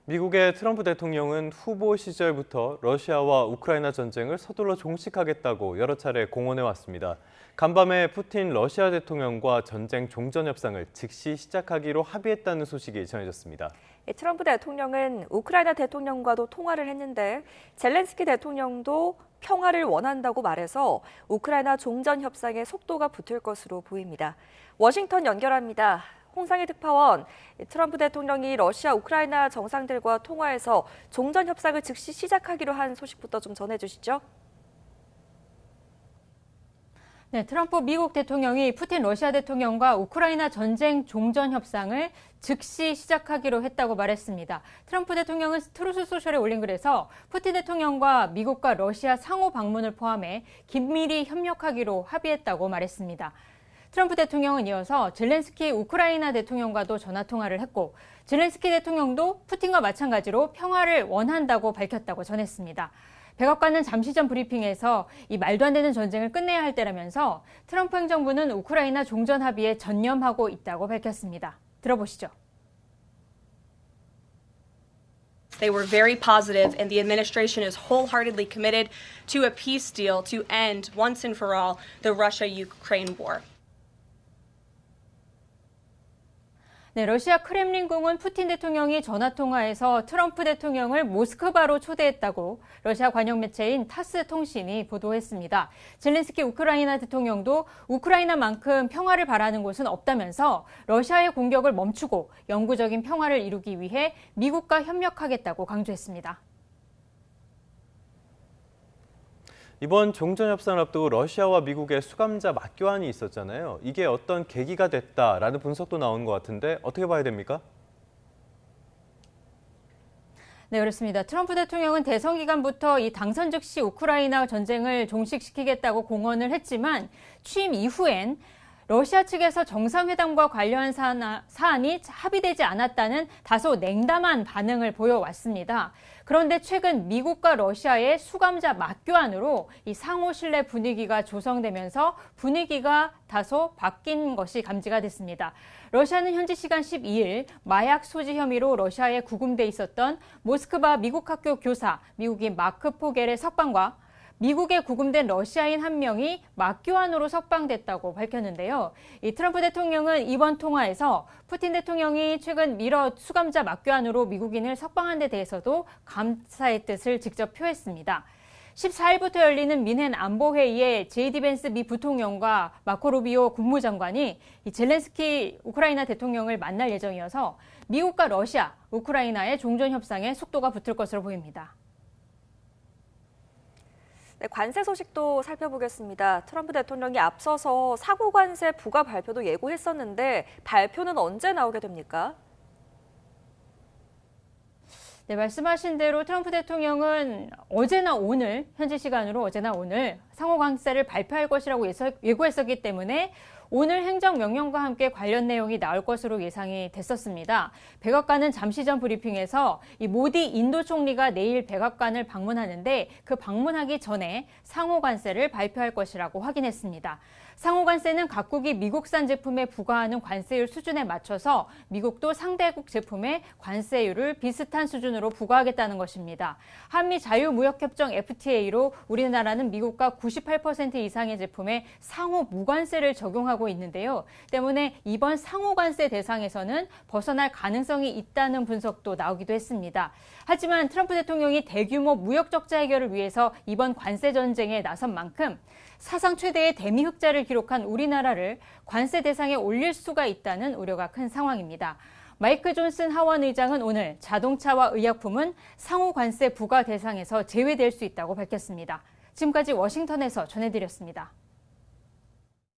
미국의 트럼프 대통령은 후보 시절부터 러시아와 우크라이나 전쟁을 서둘러 종식하겠다고 여러 차례 공언해왔습니다. 간밤에 푸틴 러시아 대통령과 전쟁 종전 협상을 즉시 시작하기로 합의했다는 소식이 전해졌습니다. 트럼프 대통령은 우크라이나 대통령과도 통화를 했는데 젤렌스키 대통령도 평화를 원한다고 말해서 우크라이나 종전 협상에 속도가 붙을 것으로 보입니다. 워싱턴 연결합니다. 홍상희 특파원, 트럼프 대통령이 러시아, 우크라이나 정상들과 통화해서 종전 협상을 즉시 시작하기로 한 소식부터 좀 전해주시죠. 네, 트럼프 미국 대통령이 푸틴 러시아 대통령과 우크라이나 전쟁 종전 협상을 즉시 시작하기로 했다고 말했습니다. 트럼프 대통령은 트루스 소셜에 올린 글에서 푸틴 대통령과 미국과 러시아 상호 방문을 포함해 긴밀히 협력하기로 합의했다고 말했습니다. 트럼프 대통령은 이어서 젤렌스키 우크라이나 대통령과도 전화통화를 했고 젤렌스키 대통령도 푸틴과 마찬가지로 평화를 원한다고 밝혔다고 전했습니다. 백악관은 잠시 전 브리핑에서 이 말도 안 되는 전쟁을 끝내야 할 때라면서 트럼프 행정부는 우크라이나 종전 합의에 전념하고 있다고 밝혔습니다. 들어보시죠. They were very positive, and the administration is wholeheartedly committed to a peace deal to end once and for all the Russia-Ukraine war. 네, 러시아 크렘린궁은 푸틴 대통령이 전화통화에서 트럼프 대통령을 모스크바로 초대했다고 러시아 관영 매체인 타스 통신이 보도했습니다. 젤렌스키 우크라이나 대통령도 우크라이나만큼 평화를 바라는 곳은 없다면서 러시아의 공격을 멈추고 영구적인 평화를 이루기 위해 미국과 협력하겠다고 강조했습니다. 이번 종전 협상을 앞두고 러시아와 미국의 수감자 맞교환이 있었잖아요. 이게 어떤 계기가 됐다라는 분석도 나온 것 같은데 어떻게 봐야 됩니까? 네, 그렇습니다. 트럼프 대통령은 대선 기간부터 이 당선 즉시 우크라이나 전쟁을 종식시키겠다고 공언을 했지만 취임 이후엔 러시아 측에서 정상회담과 관련 사안이 합의되지 않았다는 다소 냉담한 반응을 보여왔습니다. 그런데 최근 미국과 러시아의 수감자 맞교환으로 이 상호 신뢰 분위기가 조성되면서 분위기가 다소 바뀐 것이 감지가 됐습니다. 러시아는 현지 시간 12일 마약 소지 혐의로 러시아에 구금돼 있었던 모스크바 미국 학교 교사 미국인 마크 포겔의 석방과 미국에 구금된 러시아인 한 명이 맞교환으로 석방됐다고 밝혔는데요. 이 트럼프 대통령은 이번 통화에서 푸틴 대통령이 최근 미러 수감자 맞교환으로 미국인을 석방한 데 대해서도 감사의 뜻을 직접 표했습니다. 14일부터 열리는 민헨 안보회의에 제이디 벤스 미 부통령과 마코 루비오 국무장관이 이 젤렌스키 우크라이나 대통령을 만날 예정이어서 미국과 러시아, 우크라이나의 종전 협상에 속도가 붙을 것으로 보입니다. 네, 관세 소식도 살펴보겠습니다. 트럼프 대통령이 앞서서 상호 관세 부과 발표도 예고했었는데 발표는 언제 나오게 됩니까? 네, 말씀하신 대로 트럼프 대통령은 어제나 오늘, 현지 시간으로 어제나 오늘 상호 관세를 발표할 것이라고 예고했었기 때문에 오늘 행정명령과 함께 관련 내용이 나올 것으로 예상이 됐었습니다. 백악관은 잠시 전 브리핑에서 이 모디 인도 총리가 내일 백악관을 방문하는데 그 방문하기 전에 상호 관세를 발표할 것이라고 확인했습니다. 상호 관세는 각국이 미국산 제품에 부과하는 관세율 수준에 맞춰서 미국도 상대국 제품에 관세율을 비슷한 수준으로 부과하겠다는 것입니다. 한미 자유무역협정 FTA로 우리나라는 미국과 98% 이상의 제품에 상호 무관세를 적용하고 있는데요. 때문에 이번 상호 관세 대상에서는 벗어날 가능성이 있다는 분석도 나오기도 했습니다. 하지만 트럼프 대통령이 대규모 무역 적자 해결을 위해서 이번 관세 전쟁에 나선 만큼 사상 최대의 대미 흑자를 기록한 우리나라를 관세 대상에 올릴 수가 있다는 우려가 큰 상황입니다. 마이크 존슨 하원 의장은 오늘 자동차와 의약품은 상호 관세 부과 대상에서 제외될 수 있다고 밝혔습니다. 지금까지 워싱턴에서 전해드렸습니다.